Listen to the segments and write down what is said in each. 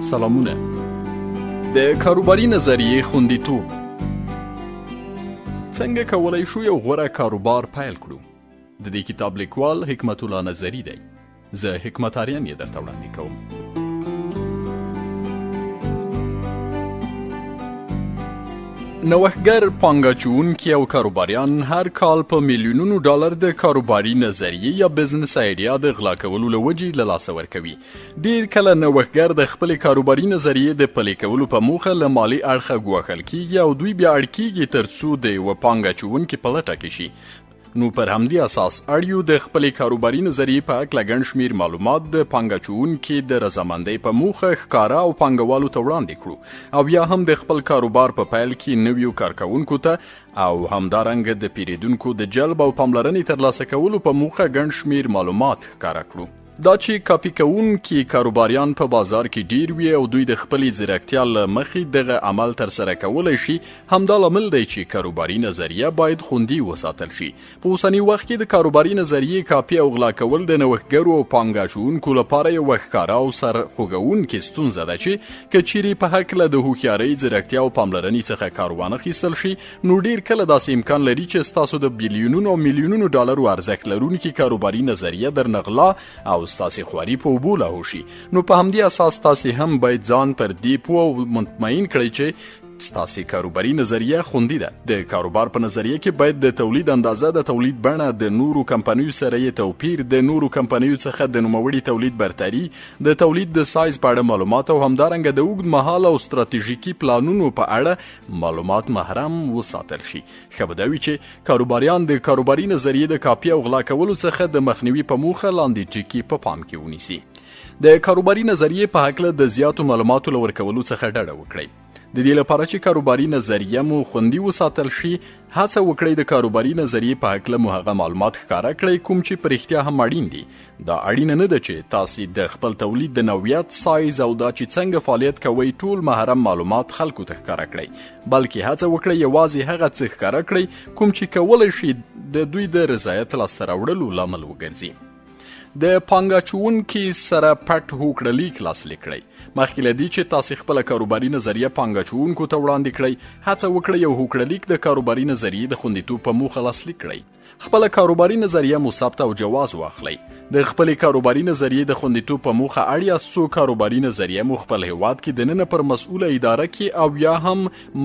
سلامونه. د کاروباري نظریې خوندیتوب. څنګه کولای شو یو غوره کاروبار پیل کړو؟ د دې کتاب لیکوال حکمت الله نظری دی. زه حکمت آریان یې درته وړاندې کوم. نوښتګر پانګه‌اچوونکي او کاروباریان هر کال په میلیونونو ډالر د کاروباري نظریې یا بزنس ایډیا د غلا کولو له وجې له لاسه ورکوي. ډیر کله نوښتګر د خپلې کاروباري نظریې د پلي کولو په موخه له مالي اړخه ګواښل کیږي او دوی بیا اړ کیږي تر څو د یوه پانګه‌اچوونکي په لټه کې شي. نو پر همدې اساس اړیو د خپلې کاروباري نظریې په هکله ګڼ شمېر معلومات د پانګه‌اچوونکي د رضامندۍ په موخه ښکاره او پانګوالو ته وړاندې کړو او یا هم د خپل کاروبار په پیل کې نویو کارکوونکو ته او همدارنګه د پیرودونکو د جلب او پاملرنې ترلاسه کولو په موخه ګڼ شمېر معلومات ښکاره کړو. دا چې کاپي کوونکي کاروباریان په بازار کې ډیر وي او دوی د خپلې ځیرکتیا له مخې دغه عمل ترسره کولی شي، همدا لامل دی چې کاروباري نظریه باید خوندي وساتل شي. په اوسني وخت کې د کاروباري نظریې کاپي او غلا کول د نوښتګرو او پانګه‌اچوونکو لپاره یوه ښکاره او سر خوږونکې ستونزه ده چې که چیرې په هکله د هوښیارۍ، ځیرکتیا او پاملرنې څخه کار وانخیستل شي، نو ډیر کله داسې امکان لري چې ستاسو د بیلیونونو او میلیونونو ډالرو ارزښت لرونکي کاروباري نظریه درنه غلا او ستاسې خواري په اوبو لاهو شي. نو په همدې اساس تاسې هم باید ځان پر دې پوه او مطمئن کړئ چې ستاسې کاروباري نظریه خوندي ده. د کاروبار په نظریه کې باید د تولید اندازه، د تولید بڼه، د نورو کمپنیو سره یې توپیر، د نورو کمپنیو څخه د نوموړي تولید برتري، د تولید د سایز په اړه معلومات او همدارنګه د اوږد مهاله او ستراتیژیکي پلانونو په اړه معلومات محرم وساتل شي. ښه به دا وي چې کاروباریان د کاروباري نظریې د کاپي او غلا کولو څخه د مخنیوي په موخه لاندې ټکي په پام کې ونیسي. د کاروباري نظریې په هکله د زیاتو معلوماتو له ورکولو څخه ډډه وکړئ. د دې لپاره چې کاروباري نظریه مو خوندي وساتل شي، هڅه وکړئ د کاروباري نظریې په هکله مو هغه معلومات ښکاره کړئ کوم چې په رښتیا هم اړین دي. دا اړینه نه ده چې تاسې د خپل تولید د نوعیت، سایز او دا چې څنګه فعالیت کوئ ټول محرم معلومات خلکو ته ښکاره کړئ، بلکې هڅه وکړئ یوازې هغه څه ښکاره کړئ کوم چې کولی شي د دوی د رضایت لاسته راوړلو لامل وګرځي. د پانګه‌اچوونکي سره پټ هوکړه لاسلیک کړئ. مخکې له دې چې تاسې خپله کاروباري نظریه پانګه‌اچوونکو ته وړاندې کړئ، هڅه وکړئ یو هوکړه د کاروباري نظریې د خوندیتوب په موخه لاسلیک کړئ. خپله کاروباري نظریه مو ثبت او جواز واخلئ. د خپلې کاروباري نظریې د خوندیتوب په موخه اړ یاست څو کاروباري نظریه مو خپل هیواد کې دننه پر مسؤله اداره کې او یا هم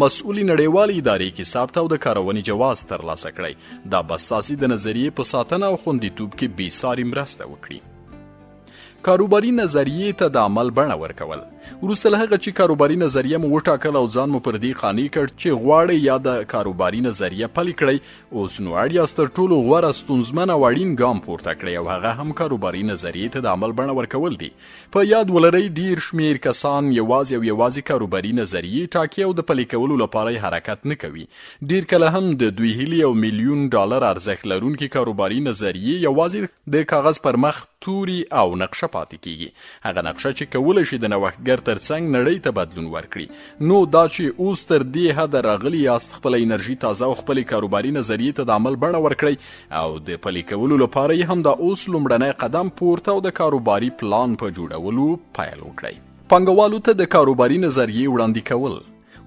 مسؤلې نړیوالې ادارې کې ثبت او د کارونې جواز ترلاسه کړئ. دا به ستاسې د نظریې په ساتنه او خوندیتوب کې بېساري مرسته وکړي. کاروباري نظریې ته د عمل بڼه ورکول. وروسته له هغه چې کاروباري نظریه مو وټاکل او ځان مو پر دې قانع کړ چې غواړئ یا د کاروباري نظریه پلي کړئ، اوس نو اړ یاست تر ټولو غوره، ستونزمن او اړین ګام پورته کړئ او هغه هم کاروباري نظریې ته د عمل بڼه ورکول دي. په یاد ولرئ ډیر شمیر کسان یوازې کاروباري نظریې ټاکي او د پلي کولو لپاره یې حرکت نه کوي. ډیر کله هم د دوی هیلې او میلیون ډالر ارزښت لرونکي کاروباري نظریې یوازې د کاغذ پر مخ توري او نقشه پاتې کیږي. هغه نقشه چې کولی شي د نوښتګر ترڅنګ نړۍ ته بدلون ورکړي. نو دا چې اوس تر دې حده راغلي یاست، خپله انرژي تازه او خپلې کاروباري نظریې ته د عمل بڼه ورکړئ او د پلي کولو لپاره یې هم دا اوس لومړنی قدم پورته او د کاروباري پلان په جوړولو پیل وکړئ. پانګوالو ته د کاروباري نظریې وړاندې کول.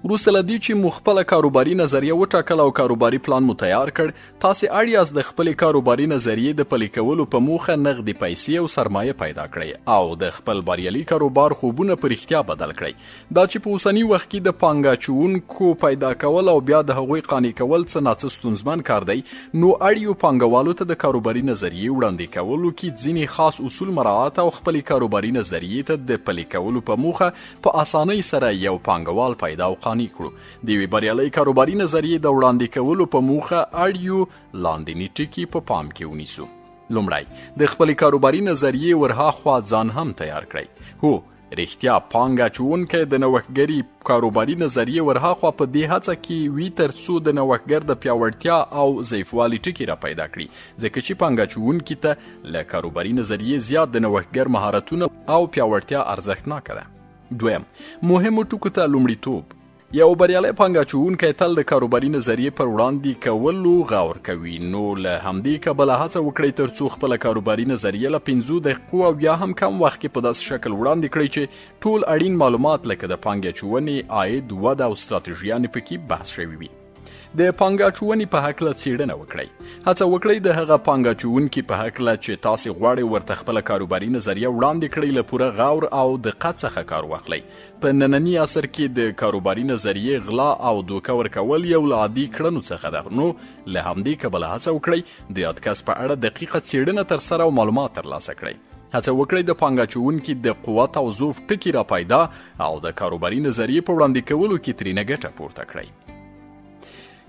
وروسته له دې چې مو خپله کاروباري نظریه وټاکل او کاروباري پلان مو تیار کړ، تاسې اړ یاست د خپلې کاروباري نظریې د پلي کولو په موخه نغدي پیسې او سرمایه پیدا کړئ او د خپل بریالي کاروبار خوبونه په رښتیا بدل کړئ. دا چې په اوسني وخت کې د پانګه‌اچوونکو پیدا کول او بیا د هغوی قانع کول څه ناڅه ستونزمن کار دی، نو اړ یو پانګوالو ته د کاروباري نظریې وړاندې کولو کې ځینې خاص اصول مراعات او خپلې کاروباري نظریې ته د پلي کولو په موخه په اسانۍ سره یو پانګوال پیدا او کړو. د یوې بریالۍ کاروباري نظریې د وړاندې کولو په موخه اړیو لاندیني ټکي په پام کې ونیسو. لومړی د خپلې کاروباري نظریې ورهاخوا ځان هم تیار کړئ. هو، رښتیا پانګه‌اچوونکی د نوښتګري کاروباري نظریې ورهاخوا په دې هڅه کې وي تر څو د نوښتګر د پیاوړتیا او ضعیفوالي ټکي را پیدا کړي، ځکه چې پانګه‌اچوونکي ته له کاروباري نظریې زیات د نوښتګر مهارتونه او پیاوړتیا ارزښتناکه ده. دویم، مهمو ټکو ته لومړیتوب. یو بریالی پانګه اچوونکی تل د کاروباري نظریې پر وړاندې کولو غور کوي، نو له همدې کبله هڅه وکړئ تر څو خپله کاروباري نظریه له 5 دقیقو او یا هم کم وخت کې په داسې شکل وړاندې کړئ چې ټول اړین معلومات لکه د پانګې اچونې، عاید، وده او ستراتیژیانې پکې بحث شوي وي. د پانګه اچونې په هکله څېړنه وکړئ. هڅه وکړئ د هغه پانګه اچوونکي په هکله چې تاسې غواړئ ورته خپله کاروباري نظریه وړاندې کړئ له پوره غور او دقت څخه کار واخلئ. په ننني عصر کې د کاروباري نظریې غلا او دوکه ورکول یو له عادي کړنو څخه ده، نو له همدې کبله هڅه وکړئ د یاد کس په اړه دقیقه څېړنه ترسره او معلومات ترلاسه کړئ. هڅه وکړئ د پانګه اچوونکي د قوت او ضعف ټکي را پیدا او د کاروباري نظریې په وړاندې کولو کې ترېنه ګټه پورته کړئ.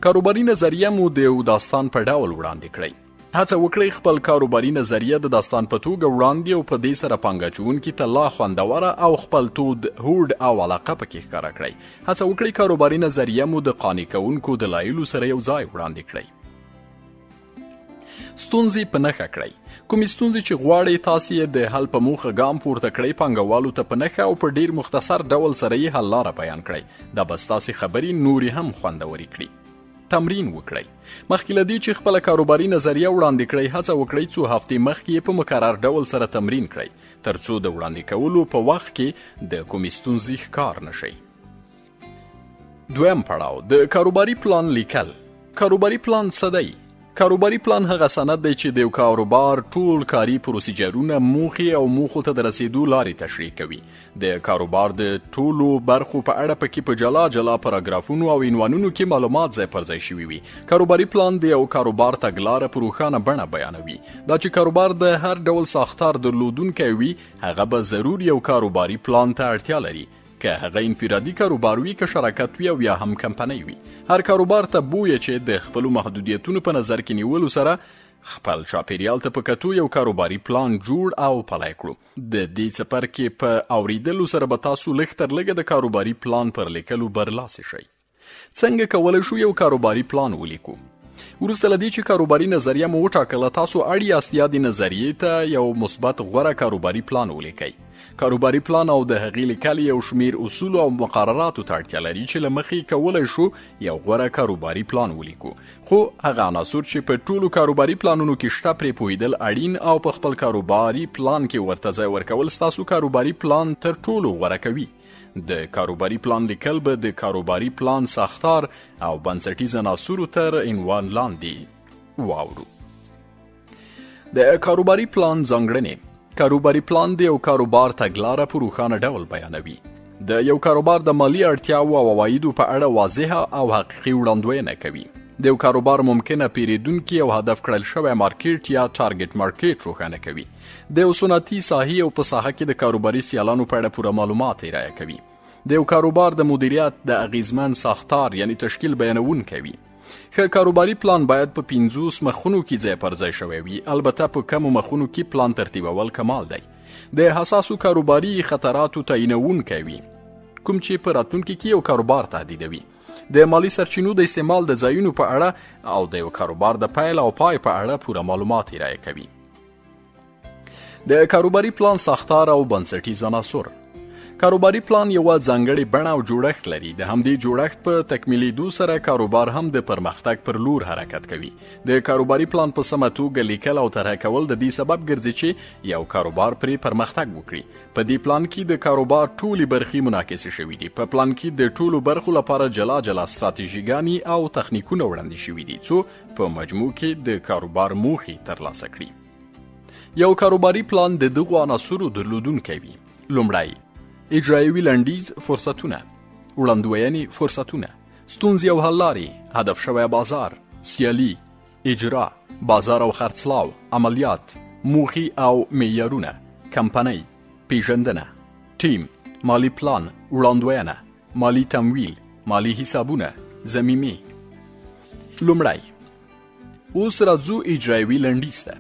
کاروباري نظریه مو د یو داستان په ډول وړاندې کړئ. هڅه وکړئ خپل کاروباري نظریه د داستان په توګه وړاندې او په دې سره پانګه اچوونکي ته لا خوندوره او خپل تود، هوډ او علاقه پکې ښکاره کړئ. هڅه وکړئ کاروباري نظریه مو د قانع کوونکو دلایلو سره یو ځای وړاندې کړئ. ستونزې په نښه کړئ. کومې ستونزې چې غواړئ تاسې یې د حل په موخه ګام پورته کړئ، پانګوالو ته په نښه او په ډیر مختصر ډول سره یې حل لاره بیان کړئ. دا به ستاسې خبرې نورې هم خوندورې کړي. تمرین وکړئ. مخکې له دې چې خپله کاروباري نظریه وړاندې کړئ، هڅه وکړئ څو هفتې مخکې یې په مکرر ډول سره تمرین کړئ، تر څو د وړاندې کولو په وخت کې د کومې ستونزې ښکار نه شئ. 2م پړاو د کاروباري پلان لیکل. کاروباري پلان څه دی؟ کاروباري پلان هغه سند دی چې د یو کاروبار ټول کاري پروسیجرونه، موخې او موخو ته د رسیدو لارې تشریح کوي. د کاروبار د ټولو برخو په اړه پکې په جلا جلا پاراګرافونو او عنوانونو کې معلومات ځای پر ځای شوي وي. کاروباري پلان د یو کاروبار تګلاره په روښانه بڼه بیانوي. دا چې کاروبار د هر ډول ساختار درلودونکی وي، هغه به ضرور یو کاروباري پلان ته اړتیا لري، که هغه انفرادي کاروبار وي، که شراکت وي او یا هم کمپنۍ وي. هر کاروبار ته بویه چې د خپلو محدودیتونو په نظر کې نیولو سره خپل چاپیریال ته په کتو یو کاروباري پلان جوړ او پلی کړو. د دې څپرکي په اوریدلو سره به تاسو لږ تر لږه د کاروباري پلان پر لیکلو برلاسي شئ. څنګه کولی شو یو کاروباري پلان ولیکو؟ وروسته له دې چې کاروباري نظریه مو وټاکله، تاسو اړ یاست یا د نظریې ته یو مثبت غوره کاروباري پلان ولیکئ. کاروباري پلان او د هغې لیکل یو شمیر اصول او مقرراتو ته اړتیا لري چې له مخې کولی شو یو غوره کاروباري پلان ولیکو. خو هغه عناصر چې په ټولو کاروباري پلانونو کې شته پرې پوهیدل اړین او په خپل کاروباري پلان کې ورته ځای ورکول ستاسو کاروباري پلان تر ټولو غوره کوي. د کاروباري پلان لیکل به د کاروباري پلان ساختار او بنسټیز عناصرو تر عنوان لاندې واورو. د کاروباري پلان ځانګړنې. کاروباري پلان د یو کاروبار تګلاره په روښانه ډول بیانوي. د یو کاروبار د مالی اړتیاو او عوایدو په اړه واضحه او حقیقي وړاندوینه کوي. د یو کاروبار ممکنه پیریدونکي او هدف کړل شوی مارکیټ یا ټارګټ مارکیټ روښانه کوي. د یو صنعتي ساحې او په ساحه کې د کاروباري سیالانو په اړه پوره معلومات ارائه کوي. د یو کاروبار د مدیریت د اغیزمن ساختار یعنی تشکیل بیانونکی وي. ښه کاروباري پلان باید په 50 مخونو کې ځای پر ځای شوی وي. البته په کمو مخونو کې پلان ترتیبول کمال دی. د حساسو کاروباري خطراتو تعینونکی وي، کوم چې په راتلونکي کې یو کاروبار تهدیدوي. د مالی سرچینو د استعمال د ځایونو په اړه او د یو کاروبار د پیل او پای په اړه پوره معلومات ارائه کوي. د کاروباري پلان ساختار او بنسټیز عناصر. کاروباري پلان یوه ځانګړې بڼه او جوړښت لري. د همدې جوړښت په تکمیلیدو سره کاروبار هم د پرمختګ پر لور حرکت کوي. د کاروباري پلان په سمه توګه لیکل او طرحه کول د دې سبب ګرځي چې یو کاروبار پرې پرمختګ وکړي. په دې پلان کې د کاروبار ټولې برخې منعکسې شوي دي. په پلان کې د ټولو برخو لپاره جلا جلا ستراتیژیګانې او تخنیکونه وړاندې شوي دي څو په مجموع کې د کاروبار موخې ترلاسه کړي. یو کاروباري پلان د دغو عناصرو درلودونکی وي. لومړی، اجرایوي لنډیز فرصتونه، وړاندوینې فرصتونه، ستونزې او حل لارې، هدف شوی بازار، سیالي، اجرا، بازار او خرڅلاو، عملیات، موخې او معیارونه، کمپنۍ، پیژندنه، ټیم، مالی پلان، وړاندوینه، مالی تمویل، مالی حسابونه، ضمیمې. لومړی، اوس راځو اجرایوي لنډیز ته.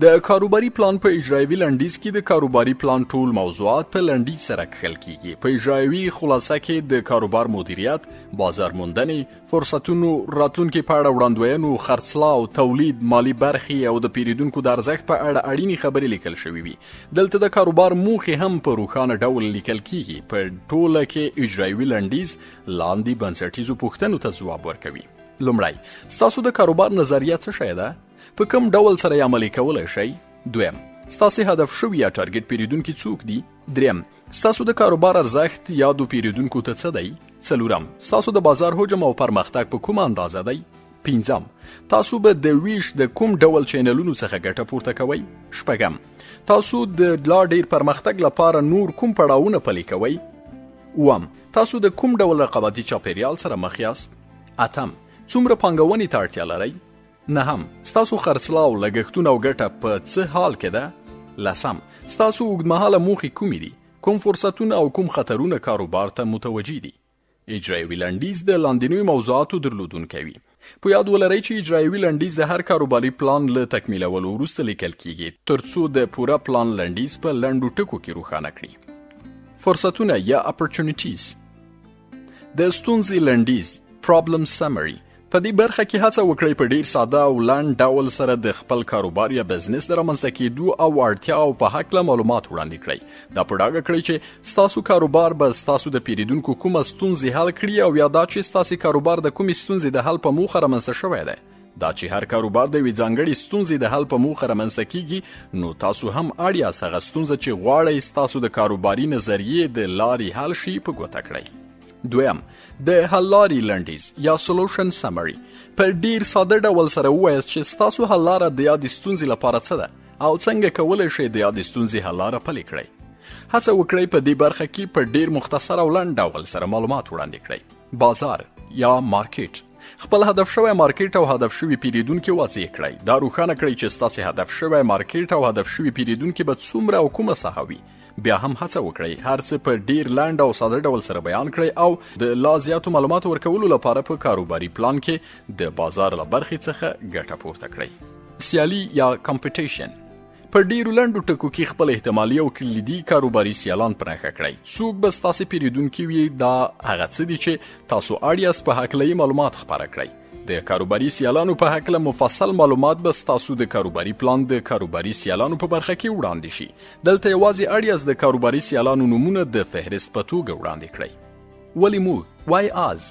د کاروباري پلان په اجرایوي لنډیز کې د کاروباري پلان ټول موضوعات په لنډیز سره کښل کیږي. په اجرایوي خلاصه کې د کاروبار مدیریت، بازار موندنې، فرصتونو، راتلونکي په اړه وړاندوینو، خرڅلاو، تولید، مالی برخې او د پیرودونکو د ارزښت په اړه اړینې خبرې لیکل شوې وي. دلته د کاروبار موخې هم په روښانه ډول لیکل کیږي. په ټوله کې اجرایوي لنډیز لاندې بنسټیزو پوښتنو ته ځواب ورکوي. لومړی، ستاسو د کاروبار نظریه څه شی ده؟ په کوم ډول سره یې عملي کولی شئ؟ دویم، ستاسو هدف شوي یا ټارګټ پیرودونکي څوک دي؟ دریم، ستاسو د کاروبار ارزښت یادو پیرودونکو ته څه دی؟ څلورم، ستاسو د بازار حجم او پرمختګ په کومه اندازه دی؟ پنځم، تاسو به د ویش د کوم ډول چینلونو څخه ګټه پورته کوئ؟ شپږم، تاسو د لا ډیر پرمختګ لپاره نور کوم پړاوونه پلي کوئ؟ اووم، تاسو د کوم ډول رقابتي چاپیریال سره مخ یاست؟ اتم، څومره پانګونې ته اړتیا لرئ؟ نهم، ستاسو خرڅلاو، لګښتونه او ګټه په څه حال کې ده؟ لسم، ستاسو اوږدمهاله موخې کومې دي؟ کوم فرصتونه او کوم خطرونه کاروبار ته متوجه دي؟ اجرایوي لنډیز د لاندنیو موضوعاتو درلودونکی وي. په یاد ولرئ چې اجرایوي لنډیز د هر کاروباري پلان له تکمیلولو وروسته لیکل کیږي ترڅو د پوره پلان لنډیز په لنډو ټکو کې روښانه کړي. فرصتونه یا اپورچونټیز. د ستونزې لنډیز problem summary. په دې برخه کې هڅه وکړئ په ډیر ساده او لنډ ډول سره د خپل کاروبار یا بزنس د رامنځته کېدو او اړتیاو په هکله معلومات وړاندې کړئ. دا په ډاګه کړئ چې ستاسو کاروبار به ستاسو د پیرودونکو کومه ستونزې حل کړي او یا دا چې ستاسو کاروبار د کومې ستونزې د حل په موخه رامنځته شوی دی. دا چې هر کاروبار د یوې ځانګړې ستونزې د حل په موخه رامنځته کیږي، نو تاسو هم اړ یاست هغه ستونزه چې غواړئ ستاسو د کاروباري نظریې د لارې حل شي په ګوته کړئ. دویم، د حل لارې لنډیز یا solution summary. په ډیر ساده ډول سره ووایاست چې ستاسو حل لاره د یادې ستونزې لپاره څه ده او څنګه کولی شئ د یادې ستونزې حل لاره پلي کړئ. هڅه وکړئ په دې برخه کې په ډیر مختصر او لنډ ډول سره معلومات وړاندې کړئ. بازار یا مارکیټ. خپل هدف شوی مارکیټ او هدف شوی پیرودونکي واضح کړئ. دا روښانه کړئ چې ستاسو هدف شوی مارکیټ او هدف شوی پیرودونکي به څومره او کومه ساحه وي. بیا هم هڅه وکړئ هر څه په ډیر لنډ او ساده ډول سره بیان کړئ او د لا زیاتو معلوماتو ورکولو لپاره په کاروباري پلان کې د بازار له برخې څخه ګټه پورته کړئ. سیالي یا کمپټیشن. په ډیرو لنډو ټکو کې خپل احتمالي او کلیدي کاروباري سیالان په نښه کړئ. څوک به ستاسو پیرودونکي وي؟ دا هغه څه دي چې تاسو اړ یاست په هکله یې معلومات خپاره کړئ. د کاروباري سیالانو په هکله مفصل معلومات به ستاسو د کاروباري پلان د کاروباري سیالانو په برخه کې وړاندې شي. دلته یوازې اړ یاست د کاروباري سیالانو نومونه د فهرست په توګه وړاندې کړئ. ولې موږ؟ why us؟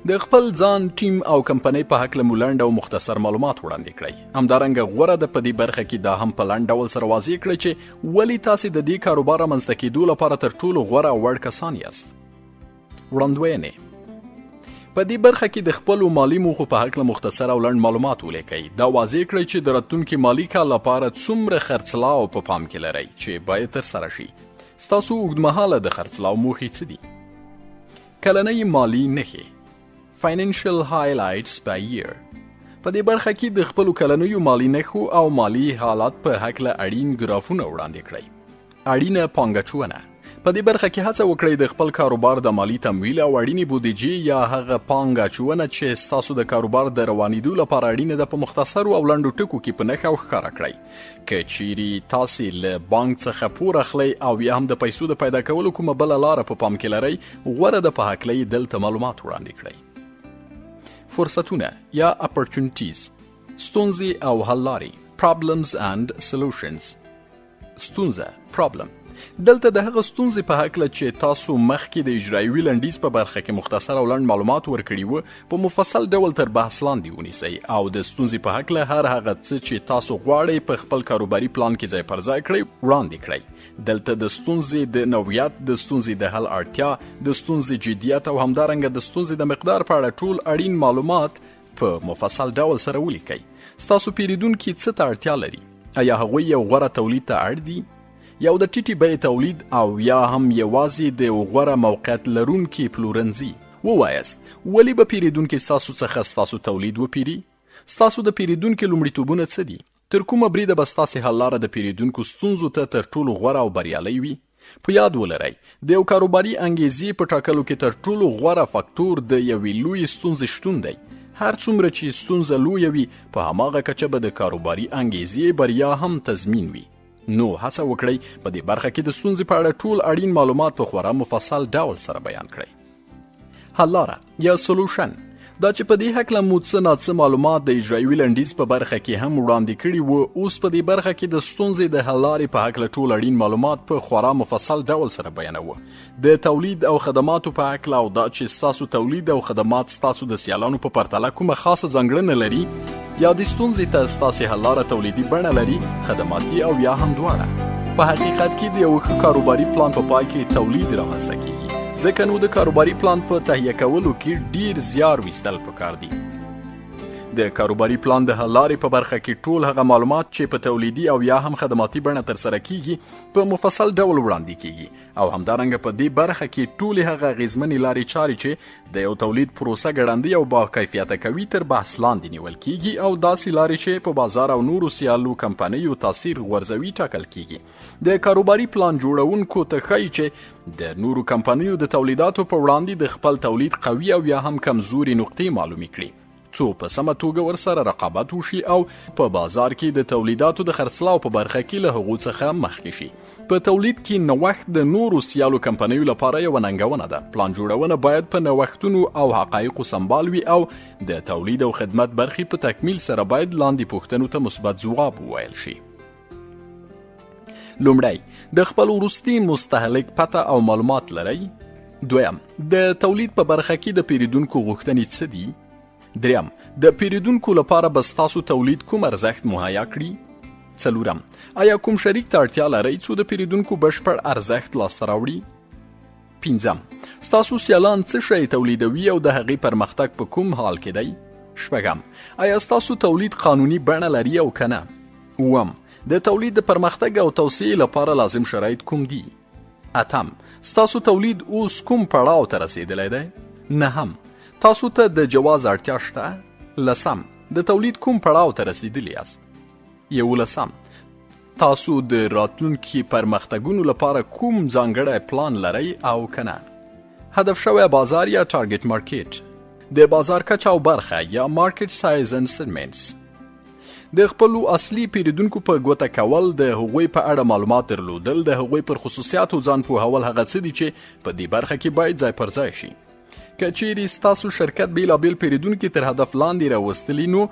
د خپل ځان، ټیم او کمپنۍ په هکله مو لنډ او مختصر معلومات وړاندې کړئ. همدارنګه غوره ده په دې برخه کې دا هم په لنډ ډول سره واضح کړئ چې ولې تاسو د دې کاروبار رامنځته کېدو لپاره تر ټولو غوره او وړ کسان یاست. وړاندوینې. په دې برخه کې د خپلو مالی موخو په هکله مختصر او لنډ معلومات ولیکئ. دا واضح کړئ چې د راتلونکي مالي کال لپاره څومره خرڅلاو په پام کې لرئ چې باید ترسره شي. ستاسو اوږدمهاله د خرڅلاو موخې څه دي؟ کلنۍ مالي نښې financial highlights by year. په دې برخه کې د خپلو کلنیو مالي نښو او مالي حالات په هکله اړین ګرافونه وړاندې کړئ. اړینه پانګاچونه. په دې برخه کې هڅه وکړئ د خپل کاروبار د مالی تمویل او اړینې بودیجې یا هغه پانګاچونه چې ستاسو د کاروبار د روانېدو لپاره اړینه ده په مختصرو او لنډو ټکو کې په نښه ښکاره کړئ. که چیرې تاسې له بانک څخه پور اخلئ او یا هم د پیسو د پیدا کولو کومه بله لاره په پام کې لرئ، غوره ده په هکله یې دلته معلومات وړاندې کړئ. فرصتونه یا opportunities. ستونزې او حل لارې problems and solutions. ستونزه problem. دلته د هغه ستونزې په هکله چې تاسو مخکې د اجرایوي لنډیز په برخه کې مختصر او لنډ معلومات ورکړي وو په مفصل ډول تر بحث لاندې ونیسئ او د ستونزې په هکله هر هغه څه چې تاسو غواړئ په خپل کاروباري پلان کې ځای پر ځای کړئ وړاندې کړئ. دلته د ستونزې د نوعیت، د ستونزې د حل اړتیا، د ستونزې جدیت او همدارنګه د ستونزې د مقدار په اړه ټول اړین معلومات په مفصل ډول سره ولیکئ. ستاسو پیرودونکي څه ته اړتیا لري؟ آیا هغوی یو غوره تولید ته اړ دي؟ یو د ټیټې بیې تولید او یا هم یوازې د غوره موقعیت لرونکي پلورنځي؟ ووایاست ولې به پیرودونکي ستاسو څخه ستاسو تولید وپیري؟ ستاسو د پیرودونکو لومړیتوبونه څه دي؟ تر کومه بریده به ستاسو حل لاره د پیرودونکو ستونزو ته تر ټولو غوره او بریالۍ وي؟ په یاد ولرئ د یو کاروباري انګیزې په ټاکلو کې تر ټولو غوره فاکتور د یوې لویې ستونزې شتون دی. هر څومره چې ستونزه لویه وي په هماغه کچه به د کاروباري انګیزې بریا هم تضمین وي. نو هڅه وکړئ په دې برخه کې د ستونزې په اړه ټول اړین معلومات په خورا مفصل ډول سره بیان کړئ. حل لاره یا سولوشن دا چې په دې هکله مو څه ناڅه معلومات د اجرایوي لنډیز په برخه کې هم وړاندې کړي وو، اوس په دې برخه کې د ستونزې د حل لارې په هکله ټول اړین معلومات په خورا مفصل ډول سره بیانوو. د تولید او خدماتو په هکله او دا چې ستاسو تولید او خدمات ستاسو د سیالانو په پرتله کومه خاصه ځانګړنه لري یا د ستونزې ته ستاسې حل لاره تولیدي بڼه لري، خدماتي او یا هم دواړه. په حقیقت کې د یو ښه کاروباري پلان په پای کې تولید رامنځته کیږي، ځکه نو د کاروباري پلان په تهیه کولو کې ډیر زیار ویستل پکار دي. د کاروباري پلان د حل لارې په برخه کې ټول هغه معلومات چې په تولیدي او یا هم خدماتي بڼه ترسره کیږي په مفصل ډول وړاندې کیږي، او همدارنګه په دې برخه کې ټولې هغه اغیزمنې لارې چارې چې د یو تولید پروسه ګړندۍ او با کیفیته کوي تر بحث لاندې نیول کیږي، او داسې لارې چې په بازار او نورو سیالو کمپنیو تاثیر غورځوي ټاکل کیږي. د کاروباري پلان جوړونکو ته ښایي چې د نورو کمپنیو د تولیداتو په وړاندې د خپل تولید قوي او یا هم کمزوري نقطې معلومې کړي، څو په سمه توګه ورسره رقابت وشي او په بازار کې د تولیداتو د خرڅلاو په برخه کې له هغو څخه مخکې شي. په تولید کې نوښت د نورو سیالو کمپنیو لپاره یوه ننګونه ده. پلان جوړونه باید په نوښتونو او حقایقو سمبال وي او د تولید او خدمت برخې په تکمیل سره باید لاندې پوښتنو ته مثبت ځواب وویل شي. لومړی د خپل وروستي مستهلک پته او معلومات لرئ. دویم د تولید په برخه کې د پیرودونکو غوښتنې څه دي. دریم د پیرودونکو لپاره به ستاسو تولید کوم ارزښت مهیا کړي. څلورم آیا کوم شریک ته اړتیا لرئ څو د پیرودونکو بشپړ ارزښت لاسته راوړي. پنځم ستاسو سیالان څه شی تولیدوي او د هغې پرمختګ په کوم حال کې دی. شپږم آیا ستاسو تولید قانوني بڼه لري او که نه. اووم د تولید د پرمختګ او توسعې لپاره لازم شرایط کوم دي. اتم ستاسو تولید اوس کوم پړاو ته رسیدلی دی. نهم تاسو ته د جواز اړتیا شته. لسم د تولید کوم پړاو ته رسیدلی یاست. یولسم تاسو د راتلونکي پرمختګونو لپاره کوم ځانګړی پلان لرئ او که نه. هدف شوی بازار یا ټارګټ مارکیټ، د بازار کچه او برخه یا مارکیټ سایز اند سیګمنټس. د خپلو اصلي پیرودونکو په ګوته کول، د هغوی په اړه معلومات درلودل، د هغوی پر خصوصیاتو ځان پوهول هغه څه دي چې په دې برخه کې باید ځای پر ځای شي. که چیرې ستاسو شرکت بیلابیل پیرودونکي تر هدف لاندې راوستلي، نو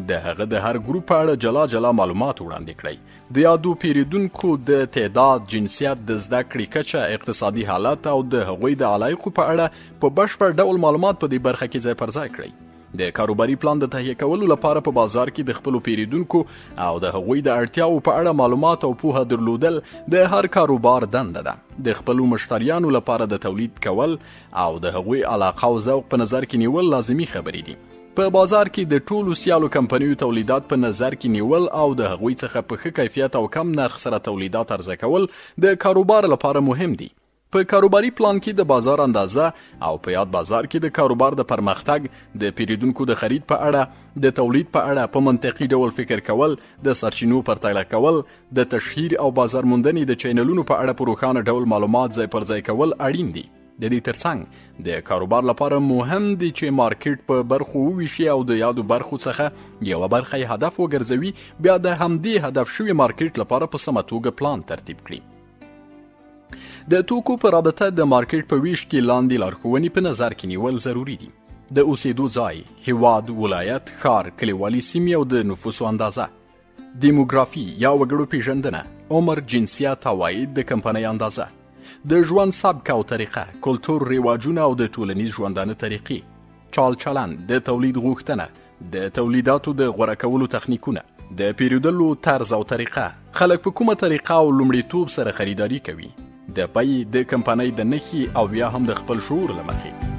د هغه د هر ګروپ په اړه جلا جلا معلومات وړاندې کړئ. د یادو پیرودونکو د تعداد، جنسیت، د زده کړې کچه، اقتصادي حالت او د هغوی د علایقو په اړه په بشپړ ډول معلومات په دې برخه کې ځای پر ځای کړئ. د کاروباري پلان د تهیه کولو لپاره په بازار کې د خپلو پیرودونکو او د هغوی د اړتیاو په اړه معلومات او پوهه درلودل د هر کاروبار دنده ده. د خپلو مشتریانو لپاره د تولید کول او د هغوی علاقه او ذوق په نظر کې نیول لازمي خبرې دي. په بازار کې د ټولو سیالو کمپنیو تولیدات په نظر کې نیول او د هغوی څخه په ښه کیفیت او کم نرخ سره تولیدات عرضه کول د کاروبار لپاره مهم دي. په کاروباري پلان کې د بازار اندازه او په یاد بازار کې د کاروبار د پرمختګ، د پیرودونکو د خرید په اړه، د تولید په اړه په منطقي ډول فکر کول، د سرچینو پرتله کول، د تشهیر او بازار موندنې د چینلونو په اړه په روښانه ډول معلومات ځای پر ځای کول اړین دي. د دې ترڅنګ د کاروبار لپاره مهم دي چې مارکیټ په برخو وویشي او د یادو برخو څخه یوه برخه یې هدف وګرځوي، بیا د همدې هدف شوي مارکیټ لپاره په سمه توګه پلان ترتیب کړي. د توکو په رابطه د مارکیټ په ویش کې لاندې لارښوونې په نظر کې نیول ضروري دي. د اوسېدو ځای، هیواد، ولایت، ښار، کلیوالي سیمې او د نفوسو اندازه، دیموګرافي یا وګړو پیژندنه، عمر، جنسیت، عواید، د کمپنۍ اندازه، د ژوند سبک او طریقه، کلتور، رواجونه او د ټولنیز ژوندانه طریقې، چال چلند، د تولید غوښتنه، د تولیداتو د غوره کولو تخنیکونه، د پیرودلو طرز او طریقه، خلک په کومه طریقه او لومړیتوب سره خریداري کوي، د بیې، د کمپنۍ د نښې او یا هم د خپل شعور له مخې.